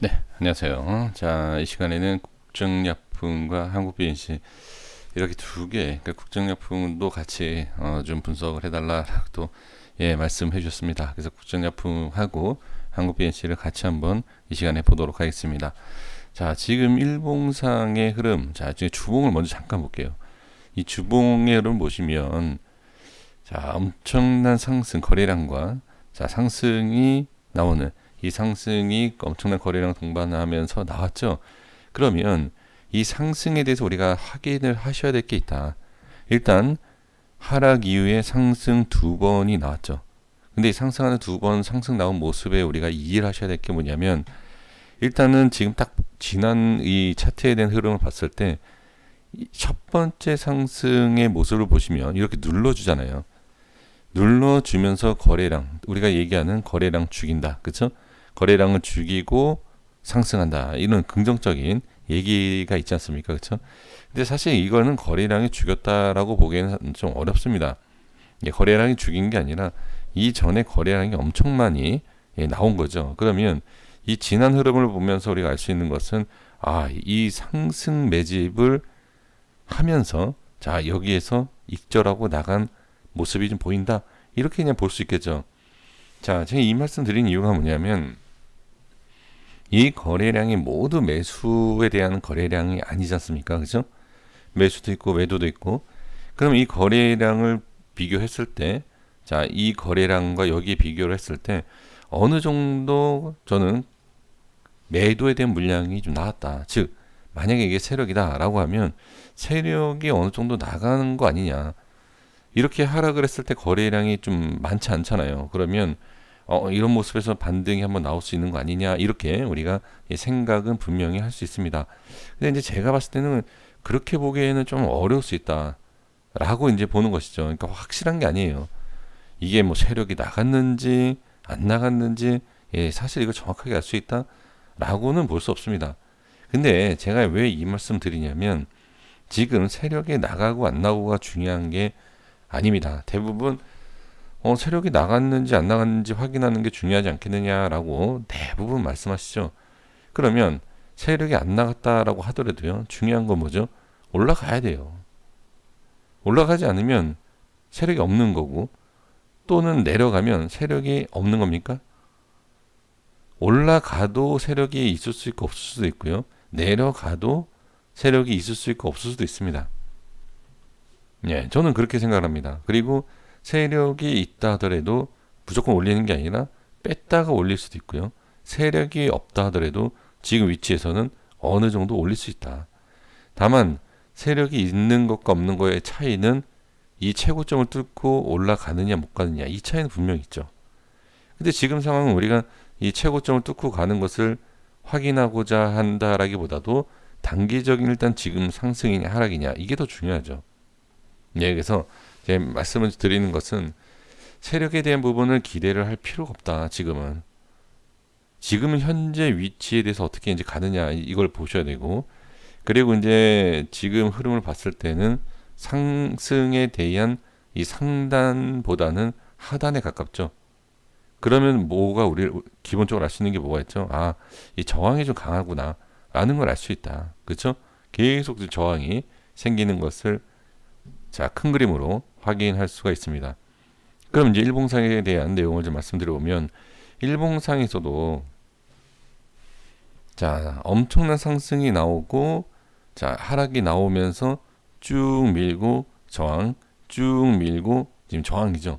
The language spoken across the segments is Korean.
네, 안녕하세요. 자, 이 시간에는 국정약품과 한국비엔시 이렇게 두 개, 그러니까 국정약품도 같이 좀 분석을 해달라라고 또 말씀해 주셨습니다. 그래서 국정약품하고 한국비엔시를 같이 한번 이 시간에 보도록 하겠습니다. 자, 지금 일봉상의 흐름, 자, 지금 주봉을 먼저 잠깐 볼게요. 이 주봉의 흐름 보시면, 자, 엄청난 상승, 거래량과 자, 상승이 나오는 이 상승이 엄청난 거래량 동반하면서 나왔죠. 그러면 이 상승에 대해서 우리가 확인을 하셔야 될 게 있다. 일단 하락 이후에 상승 두 번이 나왔죠. 근데 이 상승하는 두 번 상승 나온 모습에 우리가 이해를 하셔야 될 게 뭐냐면, 일단은 지금 딱 지난 이 차트에 대한 흐름을 봤을 때 첫 번째 상승의 모습을 보시면 이렇게 눌러주잖아요. 눌러주면서 거래량, 우리가 얘기하는 거래량 죽인다, 그쵸? 거래량을 죽이고 상승한다, 이런 긍정적인 얘기가 있지 않습니까, 그쵸? 근데 사실 이거는 거래량이 죽였다라고 보기에는 좀 어렵습니다. 거래량이 죽인 게 아니라 이전에 거래량이 엄청 많이 나온 거죠. 그러면 이 지난 흐름을 보면서 우리가 알 수 있는 것은, 이 상승 매집을 하면서 자, 여기에서 익절하고 나간 모습이 좀 보인다, 이렇게 그냥 볼 수 있겠죠. 자, 제가 이 말씀 드린 이유가 뭐냐면, 이 거래량이 모두 매수에 대한 거래량이 아니지 않습니까? 그죠? 매수도 있고 매도도 있고. 그럼 이 거래량을 비교했을 때, 자, 이 거래량과 여기에 비교를 했을 때 어느 정도 저는 매도에 대한 물량이 좀 나왔다. 즉, 만약에 이게 세력이다라고 하면 세력이 어느 정도 나가는 거 아니냐. 이렇게 하락을 했을 때 거래량이 좀 많지 않잖아요. 그러면 이런 모습에서 반등이 한번 나올 수 있는 거 아니냐, 이렇게 우리가 생각은 분명히 할 수 있습니다. 근데 이제 제가 봤을 때는 그렇게 보기에는 좀 어려울 수 있다라고 이제 보는 것이죠. 그러니까 확실한 게 아니에요. 이게 뭐 세력이 나갔는지 안 나갔는지, 사실 이거 정확하게 알 수 있다라고는 볼 수 없습니다. 근데 제가 왜 이 말씀 드리냐면, 지금 세력이 나가고 안 나고가 중요한 게 아닙니다. 대부분 세력이 나갔는지 안 나갔는지 확인하는 게 중요하지 않겠느냐라고 대부분 말씀하시죠. 그러면 세력이 안 나갔다라고 하더라도요, 중요한 건 뭐죠? 올라가야 돼요. 올라가지 않으면 세력이 없는 거고, 또는 내려가면 세력이 없는 겁니까? 올라가도 세력이 있을 수 있고 없을 수도 있고요. 내려가도 세력이 있을 수 있고 없을 수도 있습니다. 저는 그렇게 생각합니다. 그리고 세력이 있다 하더라도 무조건 올리는 게 아니라 뺐다가 올릴 수도 있고요. 세력이 없다 하더라도 지금 위치에서는 어느 정도 올릴 수 있다. 다만 세력이 있는 것과 없는 거의 차이는 이 최고점을 뚫고 올라가느냐 못 가느냐, 이 차이는 분명히 있죠. 근데 지금 상황은 우리가 이 최고점을 뚫고 가는 것을 확인하고자 한다라기보다도 단기적인 일단 지금 상승이냐 하락이냐, 이게 더 중요하죠. 그래서 제 말씀을 드리는 것은 세력에 대한 부분을 기대를 할 필요가 없다. 지금은 현재 위치에 대해서 어떻게 이제 가느냐, 이걸 보셔야 되고, 그리고 이제 지금 흐름을 봤을 때는 상승에 대한 이 상단보다는 하단에 가깝죠. 그러면 뭐가 우리 기본적으로 알 수 있는 게 뭐가 있죠? 이 저항이 좀 강하구나 라는 걸 알 수 있다. 그렇죠? 계속 저항이 생기는 것을, 자, 큰 그림으로 확인할 수가 있습니다. 그럼 이제 일봉상에 대한 내용을 좀 말씀드려보면, 일봉상에서도 자, 엄청난 상승이 나오고, 자, 하락이 나오면서 쭉 밀고 저항, 쭉 밀고 지금 저항이죠.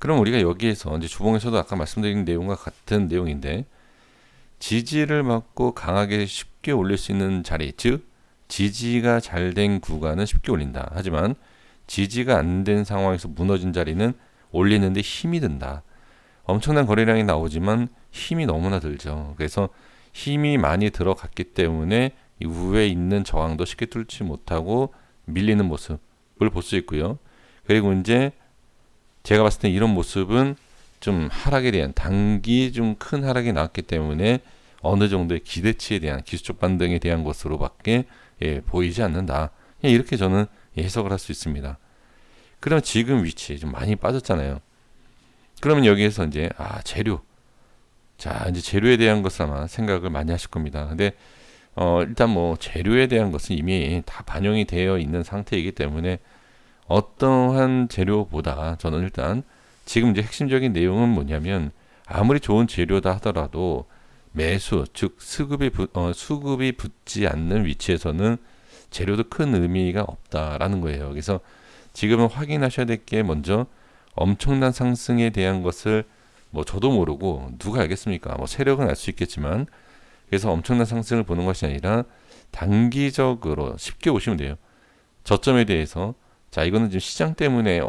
그럼 우리가 여기에서 이제 주봉에서도 아까 말씀드린 내용과 같은 내용인데, 지지를 받고 강하게 쉽게 올릴 수 있는 자리, 즉 지지가 잘 된 구간은 쉽게 올린다. 하지만 지지가 안 된 상황에서 무너진 자리는 올리는데 힘이 든다. 엄청난 거래량이 나오지만 힘이 너무나 들죠. 그래서 힘이 많이 들어갔기 때문에 이후에 있는 저항도 쉽게 뚫지 못하고 밀리는 모습을 볼 수 있고요. 그리고 이제 제가 봤을 때 이런 모습은 좀 하락에 대한 단기 좀 큰 하락이 나왔기 때문에 어느 정도의 기대치에 대한 기술적 반등에 대한 것으로밖에 보이지 않는다. 이렇게 저는 해석을 할 수 있습니다. 그럼 지금 위치에 좀 많이 빠졌잖아요. 그러면 여기에서 이제 재료, 자, 이제 재료에 대한 것을 아마 생각을 많이 하실 겁니다. 근데 일단 뭐 재료에 대한 것은 이미 다 반영이 되어 있는 상태이기 때문에 어떠한 재료보다 저는 일단 지금 이제 핵심적인 내용은 뭐냐면 아무리 좋은 재료다 하더라도 매수, 즉 수급이 붙지 않는 위치에서는 재료도 큰 의미가 없다라는 거예요. 그래서 지금은 확인하셔야 될 게 먼저 엄청난 상승에 대한 것을 뭐 저도 모르고 누가 알겠습니까? 뭐 세력은 알 수 있겠지만 그래서 엄청난 상승을 보는 것이 아니라 단기적으로 쉽게 보시면 돼요. 저점에 대해서 자 이거는 지금 시장 때문에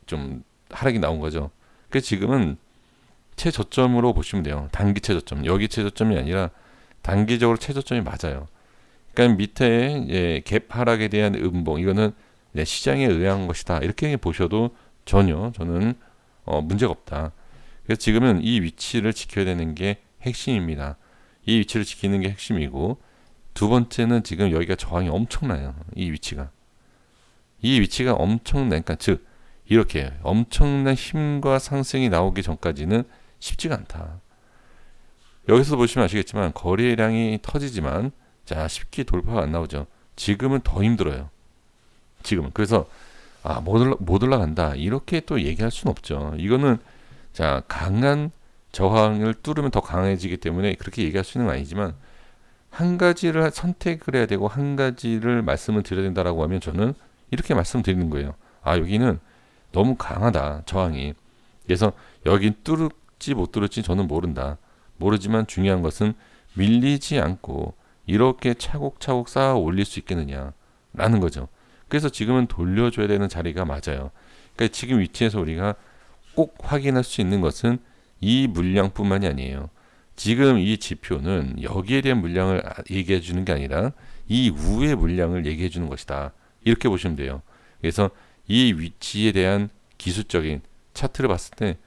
좀 하락이 나온 거죠. 그래서 지금은 최저점으로 보시면 돼요. 단기 최저점. 여기 최저점이 아니라 단기적으로 최저점이 맞아요. 그러니까 밑에 갭 하락에 대한 음봉 이거는 시장에 의한 것이다. 이렇게 보셔도 전혀 저는 문제가 없다. 그래서 지금은 이 위치를 지켜야 되는 게 핵심입니다. 이 위치를 지키는 게 핵심이고 두 번째는 지금 여기가 저항이 엄청나요. 이 위치가 엄청나. 그러니까 즉 이렇게 엄청난 힘과 상승이 나오기 전까지는 쉽지가 않다. 여기서 보시면 아시겠지만 거래량이 터지지만 자 쉽게 돌파가 안 나오죠. 지금은 더 힘들어요. 지금은 그래서 못 올라간다 이렇게 또 얘기할 수는 없죠. 이거는 자 강한 저항을 뚫으면 더 강해지기 때문에 그렇게 얘기할 수 있는 건 아니지만 한 가지를 선택을 해야 되고 한 가지를 말씀을 드려야 된다라고 하면 저는 이렇게 말씀드리는 거예요. 여기는 너무 강하다 저항이. 그래서 여긴 뚫을지 못 뚫을지 저는 모르지만 중요한 것은 밀리지 않고 이렇게 차곡차곡 쌓아 올릴 수 있겠느냐라는 거죠. 그래서 지금은 돌려줘야 되는 자리가 맞아요. 그러니까 지금 위치에서 우리가 꼭 확인할 수 있는 것은 이 물량뿐만이 아니에요. 지금 이 지표는 여기에 대한 물량을 얘기해 주는 게 아니라 이 위의 물량을 얘기해 주는 것이다. 이렇게 보시면 돼요. 그래서 이 위치에 대한 기술적인 차트를 봤을 때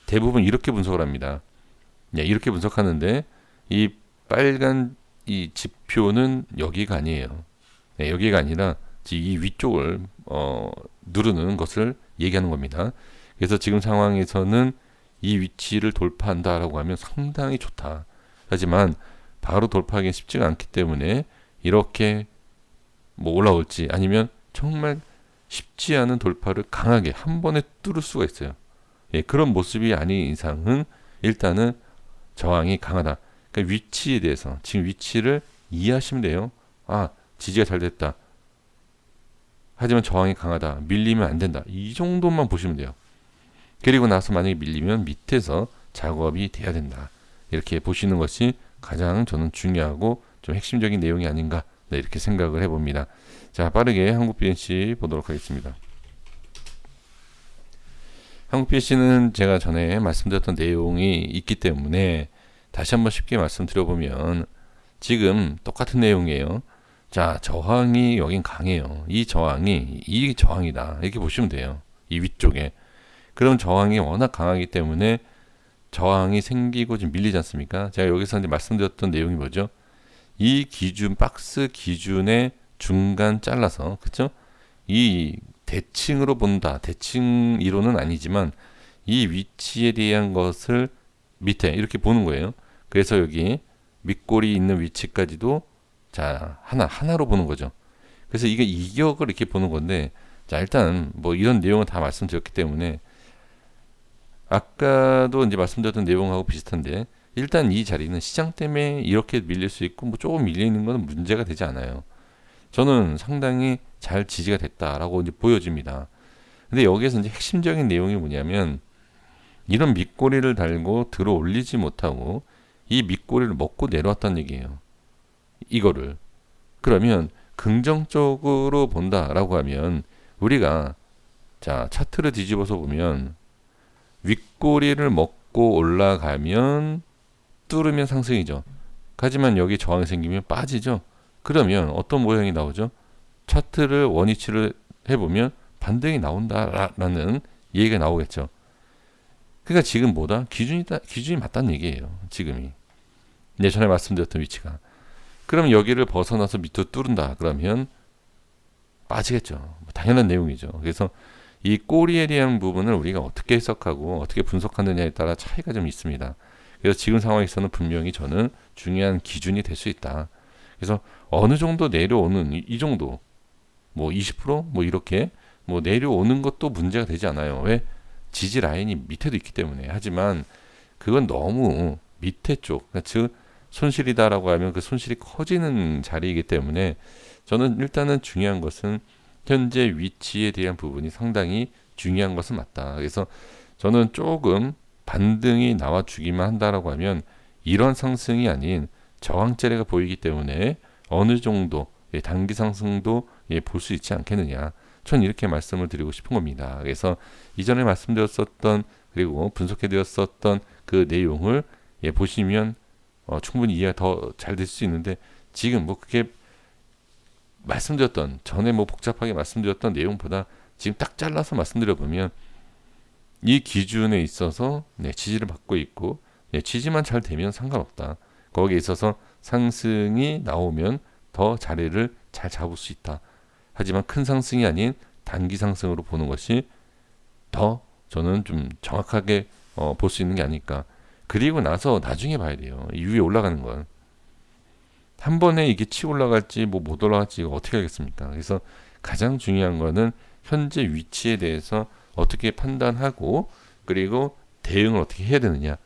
대부분 이렇게 분석을 합니다. 이렇게 분석하는데 이 빨간 이 지표는 여기가 아니에요. 여기가 아니라 이 위쪽을 누르는 것을 얘기하는 겁니다. 그래서 지금 상황에서는 이 위치를 돌파한다라고 하면 상당히 좋다. 하지만 바로 돌파하기 쉽지가 않기 때문에 이렇게 뭐 올라올지 아니면 정말 쉽지 않은 돌파를 강하게 한 번에 뚫을 수가 있어요. 그런 모습이 아닌 이상은 일단은 저항이 강하다. 그러니까 위치에 대해서 지금 위치를 이해하시면 돼요. 지지가 잘 됐다. 하지만 저항이 강하다. 밀리면 안 된다. 이 정도만 보시면 돼요. 그리고 나서 만약에 밀리면 밑에서 작업이 돼야 된다. 이렇게 보시는 것이 가장 저는 중요하고 좀 핵심적인 내용이 아닌가 이렇게 생각을 해봅니다. 자, 빠르게 한국 BNC 보도록 하겠습니다. 한국 BNC는 제가 전에 말씀드렸던 내용이 있기 때문에 다시 한번 쉽게 말씀드려보면 지금 똑같은 내용이에요. 자, 저항이 여긴 강해요. 이 저항이다. 이렇게 보시면 돼요. 이 위쪽에. 그럼 저항이 워낙 강하기 때문에 저항이 생기고 지금 밀리지 않습니까? 제가 여기서 이제 말씀드렸던 내용이 뭐죠? 이 기준, 박스 기준의 중간 잘라서, 그쵸? 이 대칭으로 본다. 대칭 이론은 아니지만 이 위치에 대한 것을 밑에 이렇게 보는 거예요. 그래서 여기 밑골이 있는 위치까지도 자, 하나로 보는 거죠. 그래서 이게 이격을 이렇게 보는 건데, 자, 일단 뭐 이런 내용을 다 말씀드렸기 때문에 아까도 이제 말씀드렸던 내용하고 비슷한데 일단 이 자리는 시장 때문에 이렇게 밀릴 수 있고 뭐 조금 밀리는 건 문제가 되지 않아요. 저는 상당히 잘 지지가 됐다라고 이제 보여집니다. 근데 여기에서 이제 핵심적인 내용이 뭐냐면 이런 밑꼬리를 달고 들어 올리지 못하고 이 밑꼬리를 먹고 내려왔다는 얘기예요. 이거를. 그러면 긍정적으로 본다라고 하면 우리가 자 차트를 뒤집어서 보면 윗꼬리를 먹고 올라가면 뚫으면 상승이죠. 하지만 여기 저항이 생기면 빠지죠. 그러면 어떤 모양이 나오죠? 차트를 원위치를 해보면 반등이 나온다라는 얘기가 나오겠죠. 그러니까 지금 뭐다? 기준이 맞다는 얘기예요. 지금이. 전에 말씀드렸던 위치가. 그럼 여기를 벗어나서 밑으로 뚫은다. 그러면 빠지겠죠. 당연한 내용이죠. 그래서 이 꼬리에 대한 부분을 우리가 어떻게 해석하고 어떻게 분석하느냐에 따라 차이가 좀 있습니다. 그래서 지금 상황에서는 분명히 저는 중요한 기준이 될 수 있다. 그래서 어느 정도 내려오는 이 정도 뭐 20%뭐 이렇게 뭐 내려오는 것도 문제가 되지 않아요. 왜? 지지 라인이 밑에도 있기 때문에. 하지만 그건 너무 밑에 쪽, 그러니까 즉 손실이다라고 하면 그 손실이 커지는 자리이기 때문에 저는 일단은 중요한 것은 현재 위치에 대한 부분이 상당히 중요한 것은 맞다. 그래서 저는 조금 반등이 나와주기만 한다라고 하면 이런 상승이 아닌 저항자리가 보이기 때문에 어느 정도 단기 상승도 볼 수 있지 않겠느냐. 전 이렇게 말씀을 드리고 싶은 겁니다. 그래서 이전에 말씀드렸었던 그리고 분석해드렸었던 그 내용을 보시면 충분히 이해가 더 잘 될 수 있는데 지금 뭐 그게 말씀드렸던 전에 뭐 복잡하게 말씀드렸던 내용보다 지금 딱 잘라서 말씀드려보면 이 기준에 있어서 지지를 받고 있고 지지만 잘 되면 상관없다. 거기에 있어서 상승이 나오면 더 자리를 잘 잡을 수 있다. 하지만 큰 상승이 아닌 단기 상승으로 보는 것이 더 저는 좀 정확하게 볼 수 있는 게 아닐까. 그리고 나서 나중에 봐야 돼요. 이 위에 올라가는 건. 한 번에 이게 치고 올라갈지 뭐 못 올라갈지 어떻게 하겠습니까? 그래서 가장 중요한 거는 현재 위치에 대해서 어떻게 판단하고 그리고 대응을 어떻게 해야 되느냐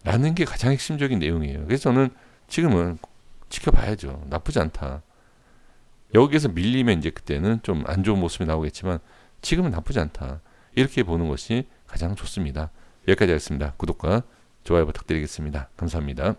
라는 게 가장 핵심적인 내용이에요. 그래서 저는 지금은 지켜봐야죠. 나쁘지 않다. 여기에서 밀리면 이제 그때는 좀 안 좋은 모습이 나오겠지만 지금은 나쁘지 않다. 이렇게 보는 것이 가장 좋습니다. 여기까지 하겠습니다. 구독과 좋아요 부탁드리겠습니다. 감사합니다.